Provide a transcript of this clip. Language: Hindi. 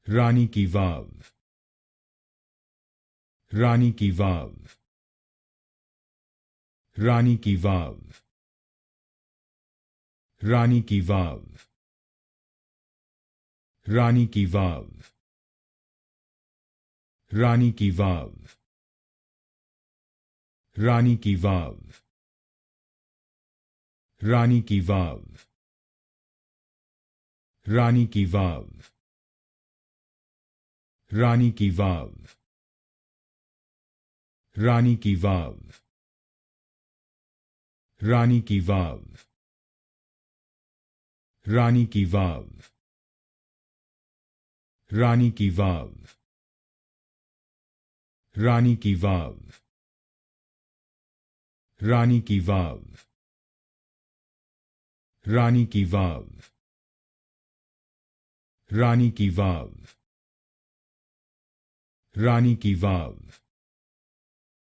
रानी की वाव, रानी की वाव, रानी की वाव, रानी की वाव, रानी की वाव, रानी की वाव, रानी की वाव, रानी की वाव, रानी की वाव, रानी की वाव, रानी की वाव, रानी की वाव, रानी की वाव, रानी की वाव, रानी की वाव, रानी की वाव, रानी की वाव, रानी की वाव, रानी की वाव,